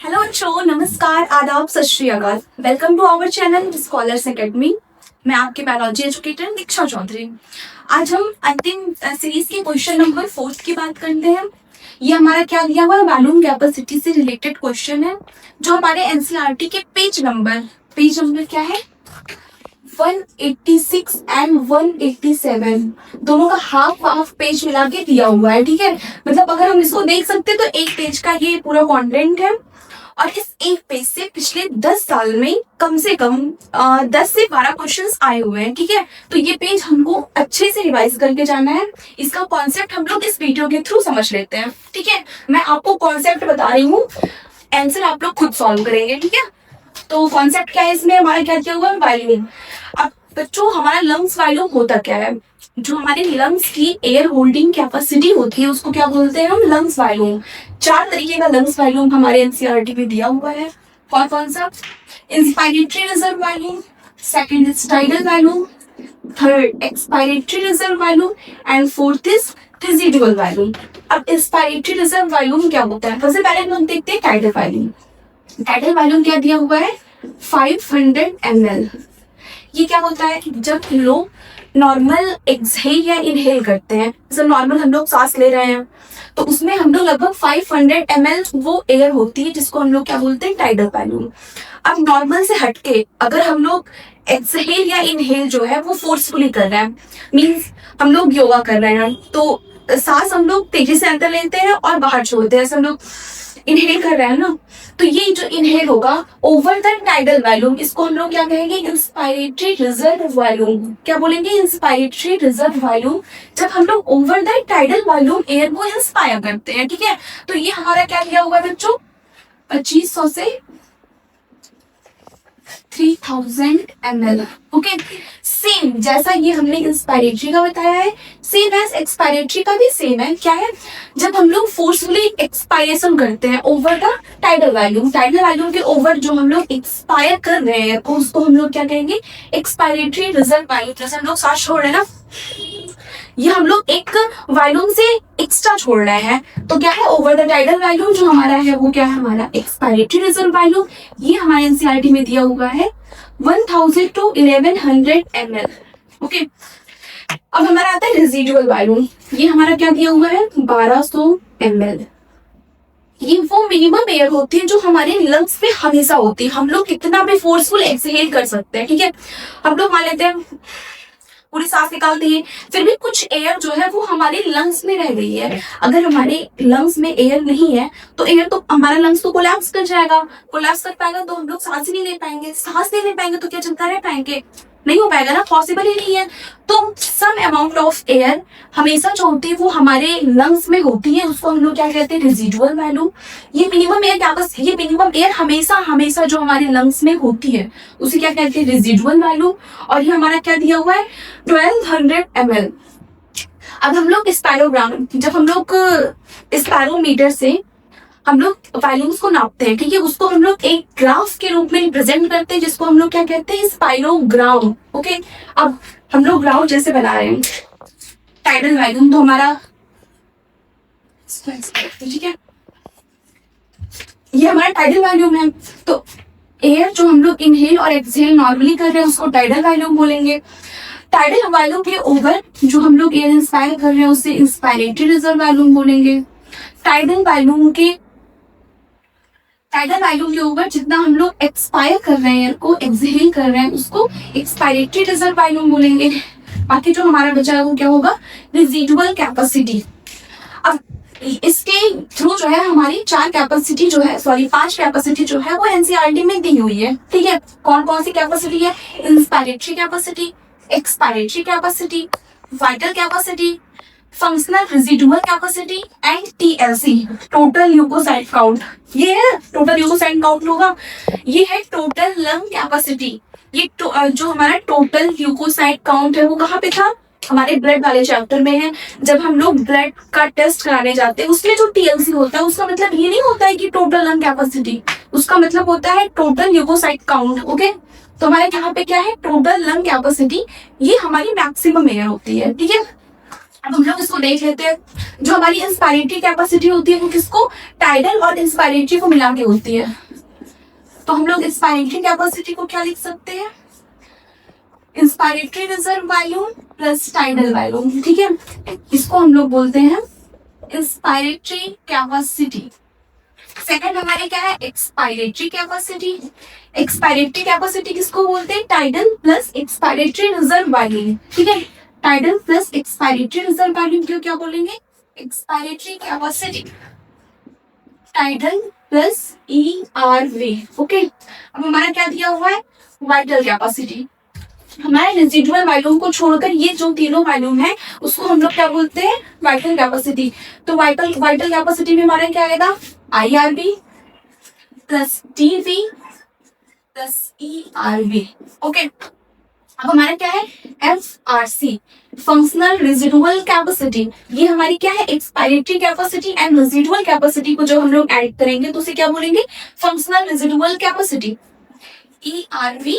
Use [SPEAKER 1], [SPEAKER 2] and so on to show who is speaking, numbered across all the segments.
[SPEAKER 1] Hello बच्चों, नमस्कार, आदाब, सत श्री अकाल। Welcome to our channel scholars academy. मैं आपके बायोलॉजी एजुकेटर दीक्षा चौधरी। आज हम अंतिम सीरीज के क्वेश्चन नंबर 4 की बात करते हैं। ये हमारा क्या दिया हुआ है, वॉल्यूम कैपेसिटी से रिलेटेड क्वेश्चन है, जो हमारे एनसीईआरटी के पेज नंबर क्या है 186 एंड 187 दोनों का हाफ पेज मिला के दिया हुआ है। ठीक है, मतलब अगर हम इसको देख सकते हैं तो एक पेज का ये पूरा कंटेंट है, और इस एक पेज से पिछले 10 साल में कम से कम 10 से 12 क्वेश्चंस आए हुए हैं। ठीक है, तो ये पेज हमको अच्छे से रिवाइज करके जाना है। इसका कॉन्सेप्ट हम लोग इस वीडियो के थ्रू समझ लेते हैं। ठीक है, मैं आपको कॉन्सेप्ट बता रही हूँ, आंसर आप लोग खुद सॉल्व करेंगे। ठीक है, तो कॉन्सेप्ट क्या है, इसमें हमारा क्या किया हुआ है, वॉल्यूम। अब बच्चों, हमारा लंग्स वॉल्यूम होता क्या है, जो हमारे लंग्स की एयर होल्डिंग कैपेसिटी होती है उसको क्या बोलते हैं हम, लंग्स वॉल्यूम। 4 तरीके का लंग्स वॉल्यूम हमारे एनसीईआरटी में दिया हुआ है। कौन कौन सा, inspiratory reserve volume, second is tidal volume, third expiratory reserve volume and fourth is residual volume. अब इंस्पायरेटरी रिजर्व वॉल्यूम क्या होता है, सबसे पहले हम देखते हैं टाइडल वॉल्यूम। टाइडल वॉल्यूम क्या दिया हुआ है, 500 ml। ये क्या होता है, जब हम लोग नॉर्मल एक्सहेल या इनहेल करते हैं, जैसे नॉर्मल हम लोग सांस ले रहे हैं, तो उसमें हम लोग लगभग 500 ml वो एयर होती है, जिसको हम लोग क्या बोलते हैं, टाइडल वॉल्यूम। अब नॉर्मल से हटके अगर हम लोग एक्सहेल या इनहेल जो है वो फोर्सफुली कर रहे हैं, मीन्स हम लोग योगा कर रहे हैं, तो सांस हम लोग तेजी से अंदर लेते हैं और बाहर छोड़ते हैं, जैसे हम लोग इनहेल कर रहे हैं ना, तो ये जो इनहेल होगा ओवर द टाइडल वॉल्यूम, इसको हम लोग क्या कहेंगे, इंस्पायरेटरी रिजर्व वॉल्यूम। क्या बोलेंगे, इंस्पायरेटरी रिजर्व वॉल्यूम। जब हम लोग over the tidal volume air को इंस्पायर करते हैं। ठीक है, तो ये हमारा क्या दिया हुआ है बच्चों, 2500 से 3000 ml। ओके, सेम जैसा ये हमने इंस्पायरेटरी का बताया है, सेम एज एक्सपायरेटरी का भी सेम है। क्या है, जब हम लोग फोर्सफुली एक्सपायरेशन करते हैं over the tidal volume, tidal volume के ओवर जो हम लोग एक्सपायर कर रहे हैं उसको हम लोग क्या कहेंगे, एक्सपायरेटरी रिजर्व वॉल्यूम। जैसे हम लोग सांस छोड़ रहे हैं ना, ये हम लोग एक वॉल्यूम से एक्स्ट्रा छोड़ रहे हैं, तो क्या है, ओवर द टाइडल वॉल्यूम जो हमारा है वो क्या है, हमारा एक्सपायरेटरी रिजर्व वॉल्यूम। ये हमारे एनसीईआरटी में दिया हुआ है 1000 to 1100 ml। ओके, अब हमारा आता है रेसिडुअल वॉल्यूम। ये हमारा क्या दिया हुआ है, 1200 ml। ये वो मिनिमम एयर होती है जो हमारे लंग्स में हमेशा होती है। हम लोग कितना भी फोर्सफुल एक्सहेल कर सकते हैं। ठीक है, हम लोग मान लेते हैं पूरी सांस निकालते हैं, फिर भी कुछ एयर जो है वो हमारे लंग्स में रह गई है। अगर हमारे लंग्स में एयर नहीं है तो एयर तो हमारा लंग्स तो कोलैप्स कर जाएगा। कोलैप्स कर पाएगा तो हम लोग सांस ही नहीं ले पाएंगे, सांस नहीं ले पाएंगे तो क्या चलता रह पाएंगे, नहीं हो पाएगा ना, पॉसिबल ही नहीं है। तो सम अमाउंट ऑफ एयर हमेशा जो होती है वो हमारे लंग्स में होती है, उसको हम लोग क्या कहते हैं, रेसिडुअल वॉल्यूम। ये मिनिमम एयर क्या, बस ये मिनिमम एयर हमेशा हमेशा जो हमारे लंग्स में होती है उसे क्या कहते हैं, रेसिडुअल वॉल्यूम। और ये हमारा क्या दिया हुआ है, 1200 ml। अब हम लोग स्पायरोग्राम, जब हम लोग स्पायरोमीटर से हम लोग वॉल्यूम्स को नापते हैं, ठीक है, उसको हम लोग एक ग्राफ के रूप में रिप्रेजेंट करते हैं, जिसको हम लोग क्या कहते हैं, स्पायरोग्राम। ओके, अब हम लोग ग्राफ जैसे बना रहे हैं, टाइडल वॉल्यूम तो हमारा, ठीक है, ये हमारा टाइडल वॉल्यूम है। तो एयर जो हम लोग इनहेल और एक्सहेल नॉर्मली कर रहे हैं उसको टाइडल वॉल्यूम बोलेंगे। टाइडल वॉल्यूम के ओवर जो हम लोग एयर इंस्पायर कर रहे हैं उसे इंस्पायरेटरी रिजर्व वॉल्यूम बोलेंगे। टाइडल वॉल्यूम के ऊपर जितना हम लोग एक्सपायर कर रहे हैं, को एक्सहेल कर रहे हैं, उसको एक्सपायरेटरी रिजर्व वॉल्यूम बोलेंगे। बाकी जो हमारा बचा है वो क्या होगा, रेसिडुअल कैपेसिटी। अब इसके थ्रू जो है हमारी 5 कैपेसिटी जो है वो एनसीईआरटी में दी हुई है। ठीक है, कौन कौन सी कैपेसिटी है, inspiratory capacity, expiratory capacity, vital capacity, functional residual capacity and TLC, total leucocyte count. ये है टोटल ल्यूकोसाइट काउंट होगा, ये है टोटल लंग कैपेसिटी। ये जो हमारा टोटल ल्यूकोसाइट काउंट है वो कहाँ पे था, हमारे ब्लड वाले चैप्टर में है। जब हम लोग ब्लड का टेस्ट कराने जाते हैं उसमें जो टीएलसी होता है उसका मतलब ये नहीं होता है कि टोटल लंग कैपेसिटी, उसका मतलब होता है टोटल ल्यूकोसाइट काउंट। ओके, तो हमारे यहाँ पे क्या है, टोटल लंग कैपेसिटी, ये हमारी मैक्सिमम एयर होती है। ठीक है, अब हम लोग इसको देख लेते हैं। जो हमारी इंस्पायरेटरी कैपेसिटी होती है वो किसको, टाइडल और इंस्पायरेटरी को मिला के होती है। तो हम लोग इंस्पायरेटरी कैपेसिटी को क्या लिख सकते हैं, inspiratory reserve volume plus tidal volume, ठीक है। इसको हम लोग बोलते हैं इंस्पायरेटरी कैपेसिटी। सेकंड हमारे क्या है, एक्सपायरेटरी कैपेसिटी। एक्सपायरेटरी कैपेसिटी किसको बोलते हैं, tidal plus expiratory reserve volume, ठीक है। Tidal plus expiratory reserve volume क्यों क्या बोलेंगे, expiratory capacity tidal plus ERV, okay. अब हमारा क्या दिया हुआ है, वाइटल कैपेसिटी। हमारे रेजिडुअल वॉल्यूम को छोड़कर ये जो तीनों वॉल्यूम है उसको हम लोग क्या बोलते हैं, वाइटल कैपेसिटी। तो वाइटल कैपेसिटी में हमारा क्या आएगा, IRV plus TV plus ERV, okay. अब हमारा क्या है, FRC फंक्शनल रेजिडुअल कैपेसिटी। ये हमारी क्या है, expiratory capacity and residual capacity को जो हम लोग ऐड करेंगे तो उसे क्या बोलेंगे, functional residual capacity ERV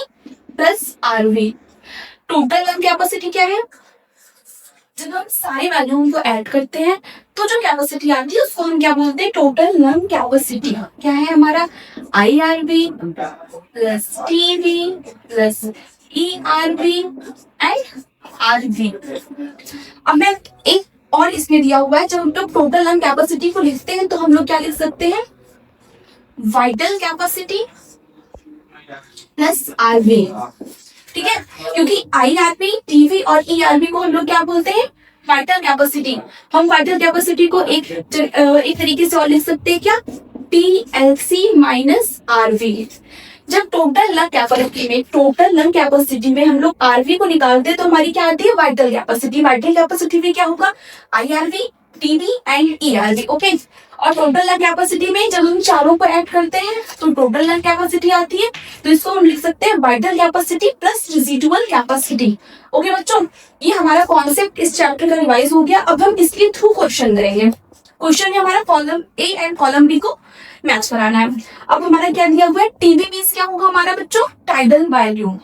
[SPEAKER 1] plus RV। Total lung capacity क्या है, जब हम सारे वॉल्यूम को ऐड करते हैं तो जो कैपेसिटी आती है उसको हम क्या बोलते हैं, टोटल लंग कैपेसिटी। क्या है हमारा, IRV plus TV plus ERV and RV। अब मैं एक और इसमें दिया हुआ है, जब हम लोग टोटल लंग कैपेसिटी को लिखते हैं तो हम लोग क्या लिख सकते हैं, वाइटल कैपेसिटी प्लस RV, ठीक है। क्योंकि IRV, TV और ERV को हम लोग क्या बोलते हैं, वाइटल कैपेसिटी। हम वाइटल कैपेसिटी को एक तरीके से और लिख सकते हैं क्या, TLC माइनस RV। जब टोटल लंग कैपेसिटी में हम लोग RV को निकालते हैं तो हमारी क्या आती है, वाइटल कैपेसिटी। वाइटल कैपेसिटी में क्या होगा, IRV, TV and ERV, okay. और टोटल लंग कैपेसिटी में जब हम चारों को ऐड करते हैं तो टोटल लंग कैपेसिटी आती है। तो इसको हम लिख सकते हैं vital capacity plus residual capacity, okay बच्चों। ये हमारा कॉन्सेप्ट इस चैप्टर का रिवाइज हो गया। अब हम इसके थ्रू क्वेश्चन करेंगे। क्वेश्चन है हमारा column A and column B को मैच कराना है। अब हमारा क्या दिया हुआ है, TV मींस क्या होगा हमारा बच्चों, टाइडल वॉल्यूम।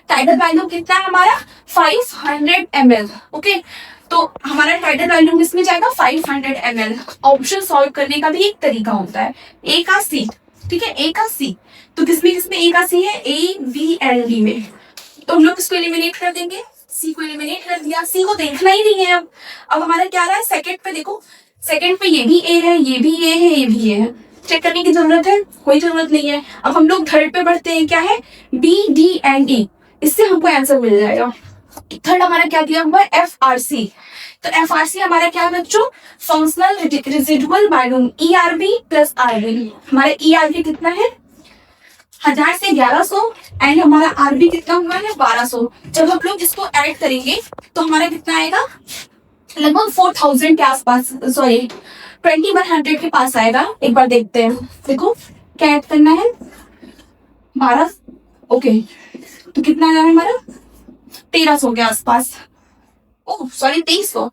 [SPEAKER 1] टाइडल वॉल्यूम कितना है हमारा, 500 ml, ओके। तो हमारा टाइडल वॉल्यूम इसमें जाएगा 500 ml। ऑप्शन सॉल्व करने का भी एक तरीका होता है, A का C, ठीक है, A का C। तो किसमें A का C है, ABLD में। तो हम लोग इसको एलिमिनेट कर देंगे, C को एलिमिनेट कर दिया, C को देखना ही नहीं है। अब हमारा क्या रहा है, सेकंड पे देखो, सेकंड पे ये भी A है, ये भी A है, ये भी A है। चेक करने की जरूरत है, कोई जरूरत नहीं है। अब हम लोग थर्ड पे बढ़ते हैं, क्या है, B, D एंड E। इससे हमको आंसर मिल जाएगा। थर्ड हमारा क्या दिया हुआ है, FRC। तो FRC हमारा क्या है बच्चों, functional residual volume ERV plus RV। हमारा ERV कितना है, 1000 से 1100 एंड हमारा RV कितना हुआ है, 1200। जब हम लोग इसको ऐड करेंगे तो हमारा कितना आएगा, लगभग 4000 के आसपास, सॉरी 2100 के पास आएगा। एक बार देखते हैं, देखो क्या ऐड करना है, 12, ओके। तो कितना आ रहा है हमारा, 1300 के आसपास, ओह सॉरी 2300,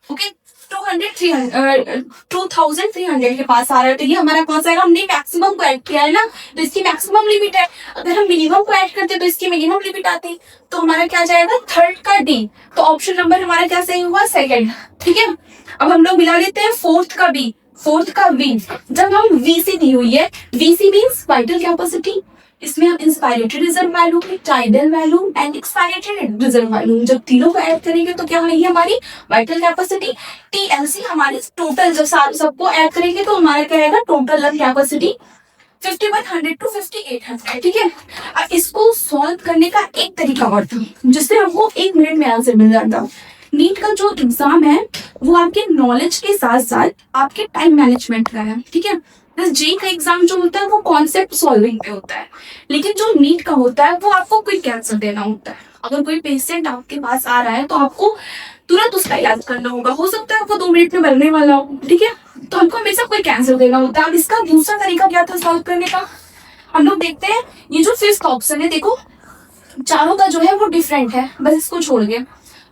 [SPEAKER 1] ओके। 2300 के पास आ रहा है। तो ये हमारा कौन सा है, हमने मैक्सिमम को ऐड किया है ना, तो इसकी मैक्सिमम लिमिट है। अगर हम मिनिमम को ऐड करते तो इसकी मिनिमम लिमिट आती। तो हमारा क्या जाएगा, थर्ड का D। तो ऑप्शन नंबर हमारा क्या सही हुआ, सेकंड, ठीक है। अब हम लोग मिला लेते हैं फोर्थ का B, फोर्थ का V। जब हम VC दी हुई है, VC मीन्स वाइटल कैपेसिटी, इसमें हम inspiratory reserve volume, tidal volume and expiratory reserve volume, जब तीनों को ऐड करेंगे तो क्या होगी हमारी वाइटल कैपेसिटी। TLC हमारे टोटल जब सबको ऐड करेंगे तो हमारा क्या आएगा, टोटल लंग कैपेसिटी 5100 टू 5800, ठीक है। अब इसको सॉल्व करने का एक तरीका और था जिससे हमको 1 मिनट में आंसर मिल जाता। नीट का जो एग्जाम है वो आपके नॉलेज के साथ साथ आपके टाइम मैनेजमेंट का है, ठीक है। जेई का एग्जाम जो होता है वो कॉन्सेप्ट सॉल्विंग पे होता है, लेकिन जो नीट का होता है वो आपको क्विक आंसर देना होता है। अगर कोई पेशेंट आपके पास आ रहा है तो आपको तुरंत उसका इलाज करना होगा। हो सकता है वो 2 मिनट में मरने वाला हो, ठीक है, तो हमको हमेशा क्विक आंसर देना होता है। अब इसका दूसरा तरीका क्या था सॉल्व करने का, हम लोग देखते हैं। ये जो फिफ्थ ऑप्शन है, देखो चारों का जो है वो डिफरेंट है, बस इसको छोड़ के।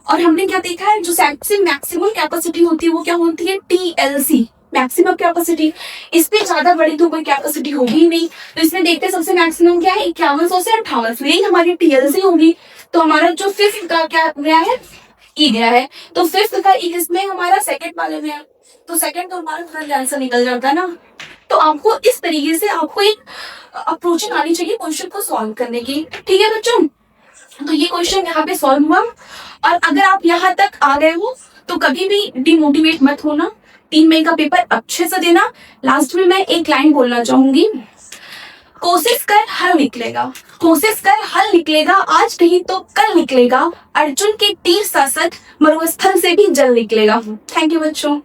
[SPEAKER 1] और हमने क्या देखा है, जो सबसे मैक्सिमम कैपेसिटी होती है वो क्या होती है, TLC, मैक्सिमम कैपेसिटी। इससे ज्यादा बड़ी तो कोई कैपेसिटी होगी ही नहीं। तो इसमें देखते हैं सबसे मैक्सिमम क्या है, 5100 से 5800, यही हमारी TLC होगी। तो हमारा जो फिफ्थ का क्या है, ई गया है, तो फिफ्थ का ई किसमें हमारा सेकंड वाले में है, तो सेकंड तो हमारा तुरंत आंसर निकल जाता है ना। तो आपको इस तरीके से आपको एक अप्रोचिंग आनी चाहिए क्वेश्चन को सॉल्व करने की। ठीक है बच्चों, तो ये क्वेश्चन यहाँ पे सॉल्व हुआ। और अगर आप यहाँ तक आ गए हो तो कभी भी डिमोटिवेट मत होना, 3 मई का पेपर अच्छे से देना। लास्ट में मैं एक लाइन बोलना चाहूंगी, कोशिश कर हल निकलेगा, कोशिश कर हल निकलेगा, आज नहीं तो कल निकलेगा, अर्जुन के तीर सासत मरुस्थल से भी जल निकलेगा। थैंक यू बच्चों।